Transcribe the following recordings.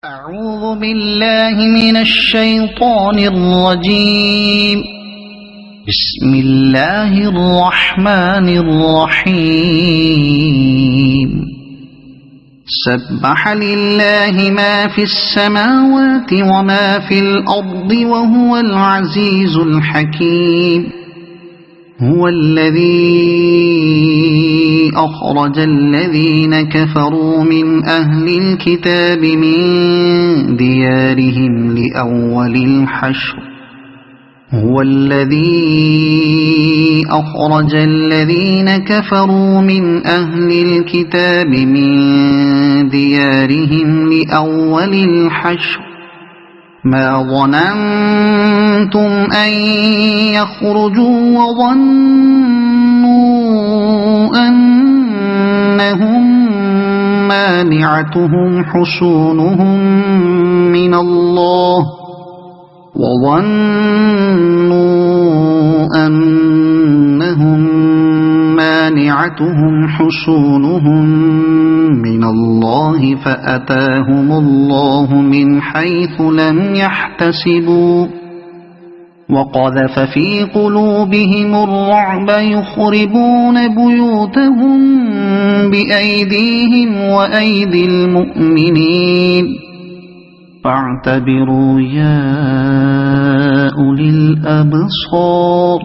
أعوذ بالله من الشيطان الرجيم. بسم الله الرحمن الرحيم. سبح لله ما في السماوات وما في الأرض وهو العزيز الحكيم. هو الذي أخرج الذين كفروا من أهل الكتاب من ديارهم لأول الحشر. هو الذي أخرج الذين كفروا من أهل الكتاب من ديارهم لأول الحشر. ما ظننتم أن يخرجوا وظنوا أنهم مانعتهم حصونهم من الله فأتاهم الله من حيث لم يحتسبوا وقذف في قلوبهم الرعب يخربون بيوتهم بأيديهم وأيدي المؤمنين. فاعتبروا يا أولي الأبصار.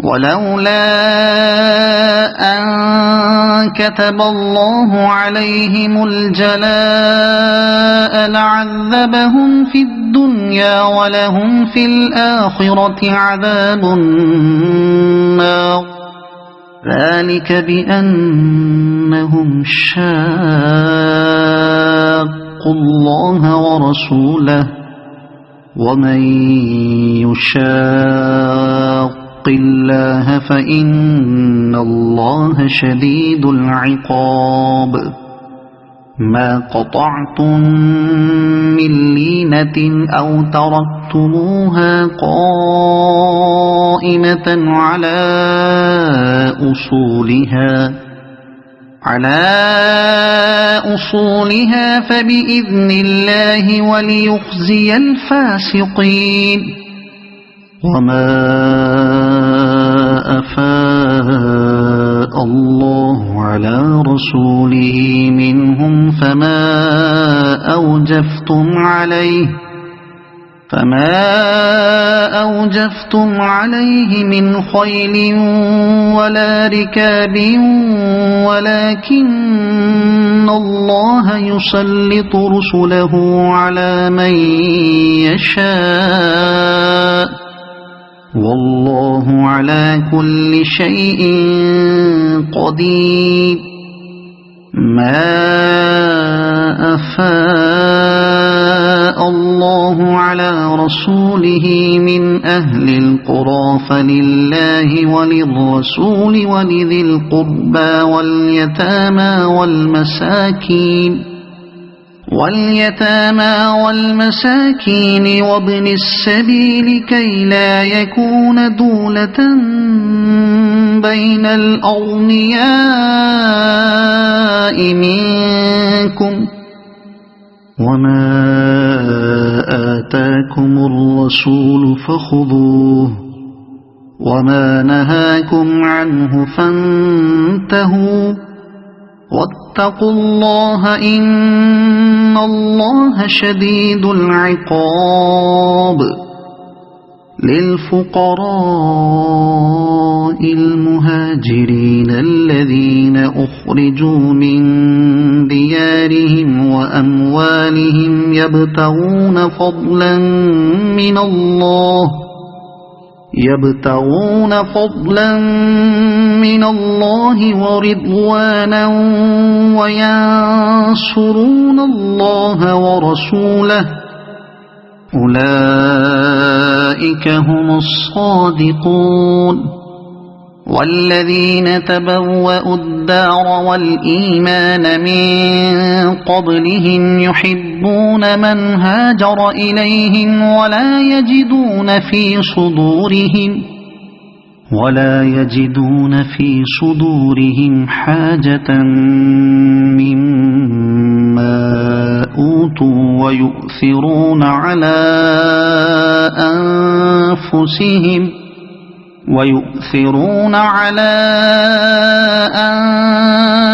ولولا أن كتب الله عليهم الجلاء لعذبهم في الدنيا ولهم في الآخرة عذاب النار. ذلك بأنهم شاقوا الله ورسوله ومن يشاق الله فإن الله شديد العقاب. ما قطعتم من لينة أو تركتموها قائمة على أصولها فبإذن الله وليخزي الفاسقين. وما أفاء الله على رسوله منهم فما أوجفتم عليه من خيل ولا ركاب ولكن الله يسلط رسله على من يشاء والله على كل شيء قدير. ما أفاء الله على رسوله من أهل القرى فلله وللرسول ولذي القربى واليتامى والمساكين وابن السبيل كي لا يكون دولة بين الأغنياء منكم. وما آتاكم الرسول فخذوه وما نهاكم عنه فانتهوا واتقوا الله إن الله شديد العقاب. للفقراء المهاجرين الذين أخرجوا من ديارهم وأموالهم يبتغون فضلا من الله ورضوانا وينصرون الله ورسوله أولئك هم الصادقون. والذين تبوأوا الدار والإيمان من قبلهم يحبون من هاجر إليهم ولا يجدون في صدورهم حاجة مما أوتوا ويؤثرون على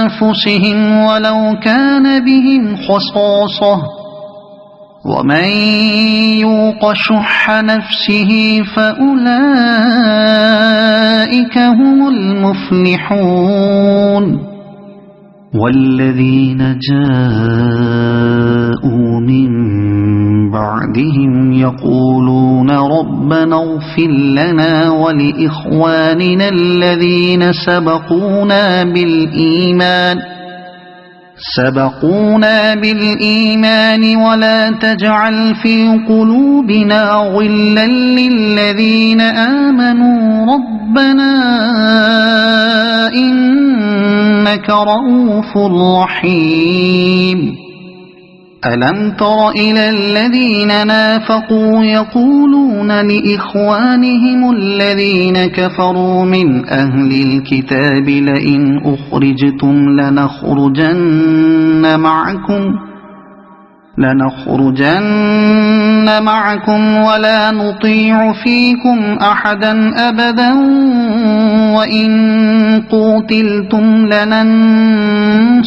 أنفسهم ولو كان بهم خصاصة ومن يوق شح نفسه فأولئك هم المفلحون والذين جاءوا من بعدهم يقولون ربنا اغفر لنا ولإخواننا الذين سبقونا بالإيمان ولا تجعل في قلوبنا غلا للذين آمنوا ربنا إنك رؤوف رحيم ألم تر إلى الذين نافقوا يقولون لإخوانهم الذين كفروا من أهل الكتاب لئن أخرجتم لنخرجن معكم ولا نطيع فيكم أحدا أبدا وإن قوتلتم لننصرنكم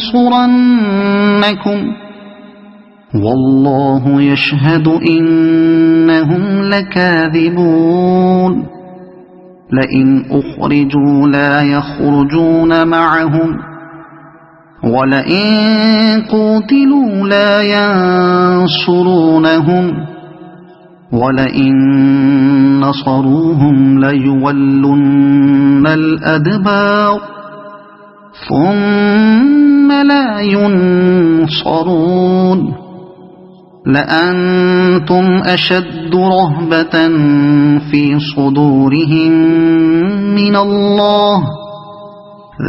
والله يشهد إنهم لكاذبون لئن أخرجوا لا يخرجون معهم ولئن قوتلوا لا ينصرونهم ولئن نصروهم ليولن الأدبار ثم لا ينصرون لأنتم أشد رهبة في صدورهم من الله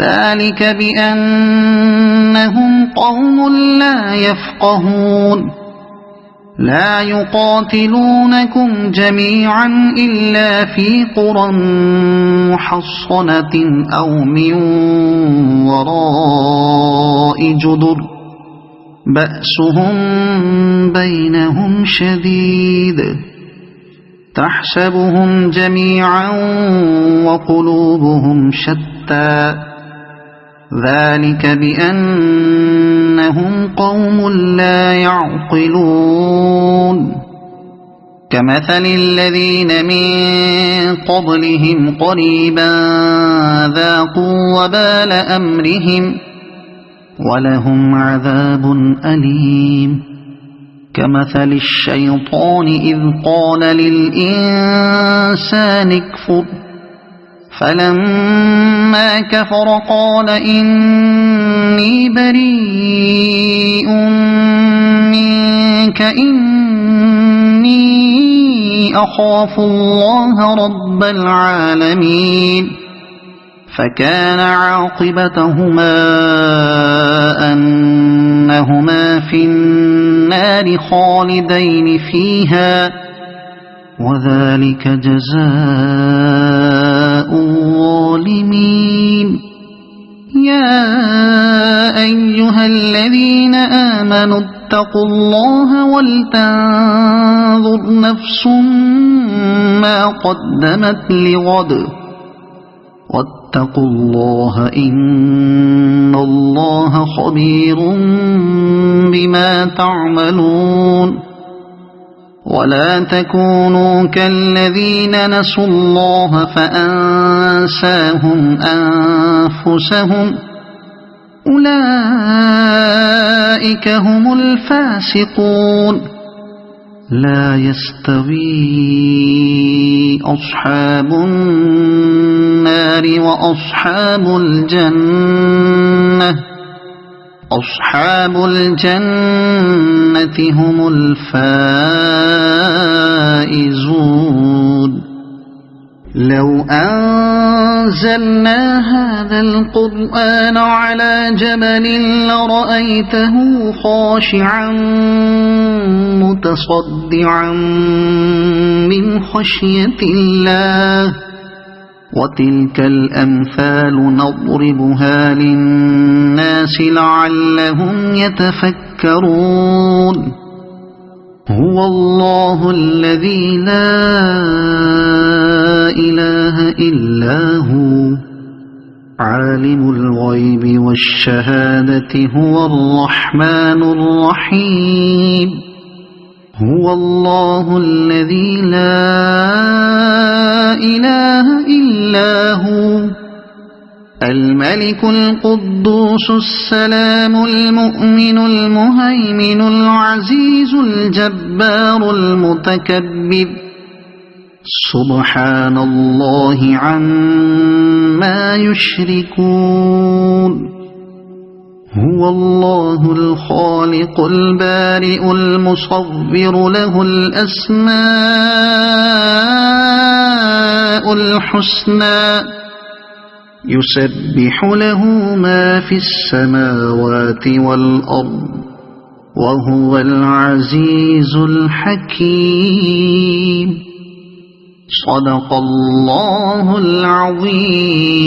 ذلك بأنهم قوم لا يفقهون لا يقاتلونكم جميعا إلا في قرى محصنة أو من وراء جدر بأسهم بينهم شديد تحسبهم جميعا وقلوبهم شتى ذلك بأنهم قوم لا يعقلون كمثل الذين من قبلهم قريبا ذاقوا وبال أمرهم ولهم عذاب أليم كمثل الشيطان إذ قال للإنسان اكفر فلما كفر قال إني بريء منك إني أخاف الله رب العالمين فكان عاقبتهما أنهما في النار خالدين فيها وذلك جزاء الظالمين يا أيها الذين آمنوا اتقوا الله ولتنظر نفس ما قدمت لغد واتقوا الله إن الله خبير بما تعملون ولا تكونوا كالذين نسوا الله فأنساهم أنفسهم أولئك هم الفاسقون لا يستوي أصحاب النار وأصحاب الجنة أصحاب الجنة هم الفائزون لو أنزلنا هذا القرآن على جبل لرأيته خاشعا متصدعا من خشية الله وتلك الأمثال نضربها للناس لعلهم يتفكرون هو الله الذي لا إله إلا هو عالم الغيب والشهادة هو الرحمن الرحيم هو الله الذي لا إله إلا هو الملك القدوس السلام المؤمن المهيمن العزيز الجبار المتكبر سبحان الله عما يشركون هو الله الخالق البارئ المصور له الأسماء الحسنى يسبح له ما في السماوات والأرض وهو العزيز الحكيم صدق الله العظيم.